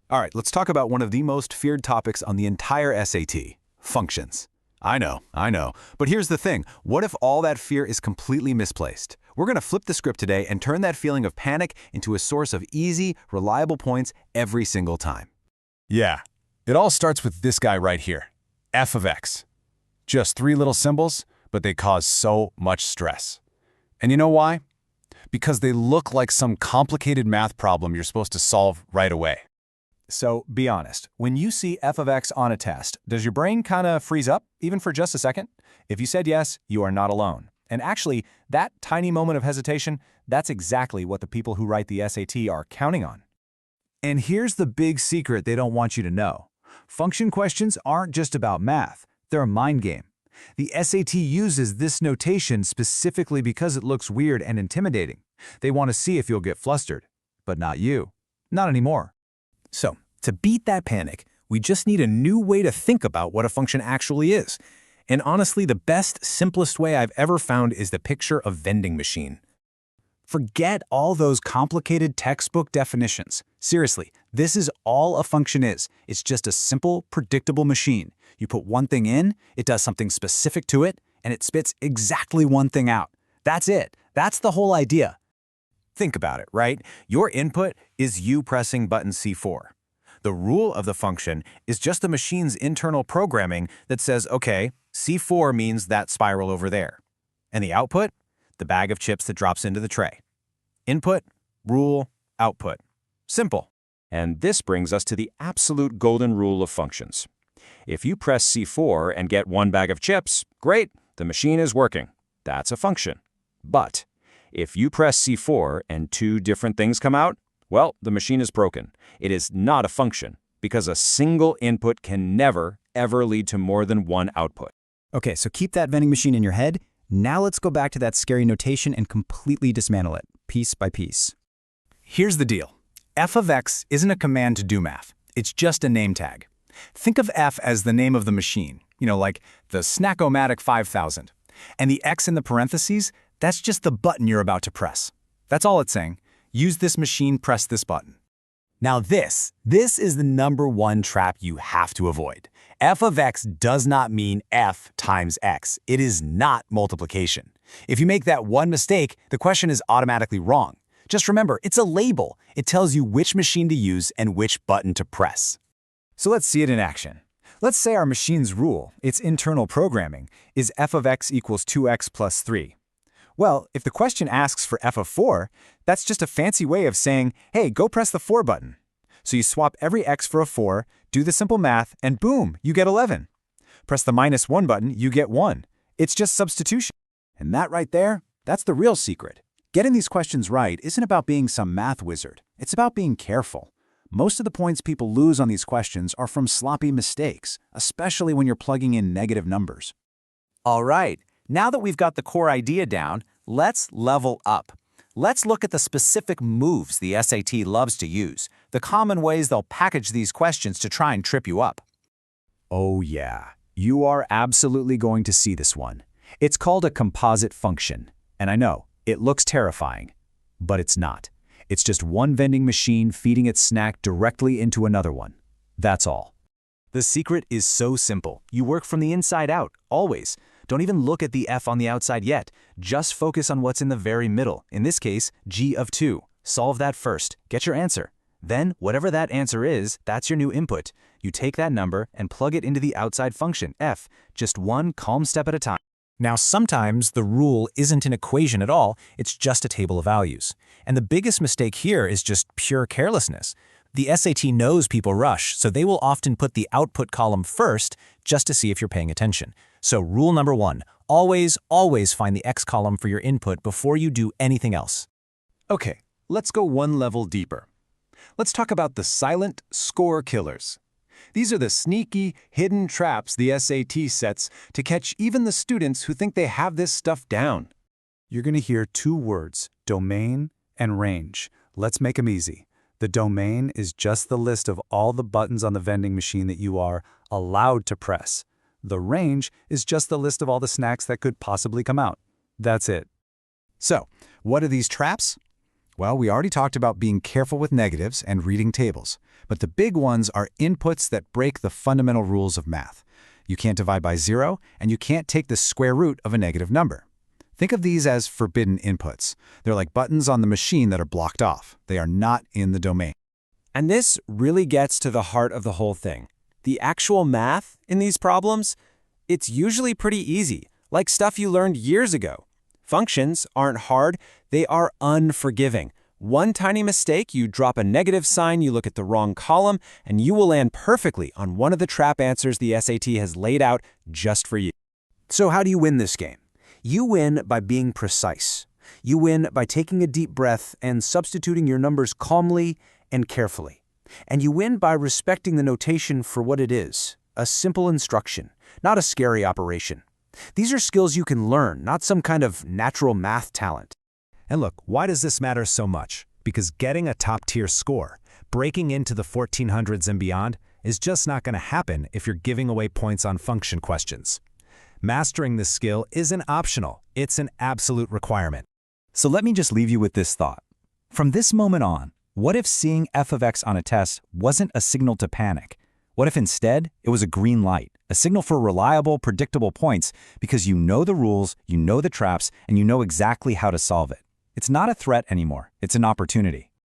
All right, let's talk about one of the most feared topics on the entire SAT, functions. I know. But here's the thing. What if all that fear is completely misplaced? We're going to flip the script today and turn that feeling of panic into a source of easy, reliable points every single time. Yeah, it all starts with this guy right here, f of x. Just three little symbols, but they cause so much stress. And you know why? Because they look like some complicated math problem you're supposed to solve right away. So be honest, when you see f of x on a test, does your brain kind of freeze up, even for just a second? If you said yes, you are not alone. And actually, that tiny moment of hesitation, that's exactly what the people who write the SAT are counting on. And here's the big secret they don't want you to know. Function questions aren't just about math, they're a mind game. The SAT uses this notation specifically because it looks weird and intimidating. They want to see if you'll get flustered. But not you. Not anymore. So, to beat that panic, we just need a new way to think about what a function actually is. And honestly, the best, simplest way I've ever found is the picture of vending machine. Forget all those complicated textbook definitions. Seriously, this is all a function is. It's just a simple, predictable machine. You put one thing in, it does something specific to it, and it spits exactly one thing out. That's it. That's the whole idea. Think about it, right? Your input is you pressing button C4. The rule of the function is just the machine's internal programming that says, okay, C4 means that spiral over there. And the output? The bag of chips that drops into the tray. Input, rule, output. Simple. And this brings us to the absolute golden rule of functions. If you press C4 and get one bag of chips, great, the machine is working. That's a function. But if you press C4 and two different things come out, well, the machine is broken. It is not a function because a single input can never, ever lead to more than one output. Okay, so keep that vending machine in your head. Now let's go back to that scary notation and completely dismantle it, piece by piece. Here's the deal. F of x isn't a command to do math. It's just a name tag. Think of f as the name of the machine, like the Snack-O-Matic 5000. And the x in the parentheses, that's just the button you're about to press. That's all it's saying. Use this machine, press this button. Now this is the #1 trap you have to avoid. F of x does not mean f times x. It is not multiplication. If you make that one mistake, the question is automatically wrong. Just remember, it's a label. It tells you which machine to use and which button to press. So let's see it in action. Let's say our machine's rule, its internal programming, is f of x equals 2x plus 3. Well, if the question asks for f of 4, that's just a fancy way of saying, hey, go press the 4 button. So you swap every x for a 4, do the simple math, and boom, you get 11. Press the -1 button, you get 1. It's just substitution. And that right there, that's the real secret. Getting these questions right isn't about being some math wizard. It's about being careful. Most of the points people lose on these questions are from sloppy mistakes, especially when you're plugging in negative numbers. All right, now that we've got the core idea down, let's level up. Let's look at the specific moves the SAT loves to use, the common ways they'll package these questions to try and trip you up. Oh yeah, you are absolutely going to see this one. It's called a composite function. And I know, it looks terrifying, but it's not. It's just one vending machine feeding its snack directly into another one. That's all. The secret is so simple. You work from the inside out, always. Don't even look at the f on the outside yet. Just focus on what's in the very middle. In this case, g of 2. Solve that first. Get your answer. Then, whatever that answer is, that's your new input. You take that number and plug it into the outside function, f, just one calm step at a time. Now, sometimes the rule isn't an equation at all, it's just a table of values. And the biggest mistake here is just pure carelessness. The SAT knows people rush, so they will often put the output column first just to see if you're paying attention. So rule #1, always find the X column for your input before you do anything else. Okay, let's go one level deeper. Let's talk about the silent score killers. These are the sneaky, hidden traps the SAT sets to catch even the students who think they have this stuff down. You're going to hear two words, domain and range. Let's make them easy. The domain is just the list of all the buttons on the vending machine that you are allowed to press. The range is just the list of all the snacks that could possibly come out. That's it. So, what are these traps? Well, we already talked about being careful with negatives and reading tables, but the big ones are inputs that break the fundamental rules of math. You can't divide by 0, and you can't take the square root of a negative number. Think of these as forbidden inputs. They're like buttons on the machine that are blocked off. They are not in the domain. And this really gets to the heart of the whole thing. The actual math in these problems, it's usually pretty easy, like stuff you learned years ago. Functions aren't hard, they are unforgiving. One tiny mistake, you drop a negative sign, you look at the wrong column, and you will land perfectly on one of the trap answers the SAT has laid out just for you. So how do you win this game? You win by being precise. You win by taking a deep breath and substituting your numbers calmly and carefully. And you win by respecting the notation for what it is, a simple instruction, not a scary operation. These are skills you can learn, not some kind of natural math talent. And look, why does this matter so much? Because getting a top-tier score, breaking into the 1400s and beyond, is just not going to happen if you're giving away points on function questions. Mastering this skill isn't optional, it's an absolute requirement. So let me just leave you with this thought. From this moment on, what if seeing f of x on a test wasn't a signal to panic? What if instead it was a green light, a signal for reliable, predictable points because you know the rules, you know the traps, and you know exactly how to solve it? It's not a threat anymore, it's an opportunity.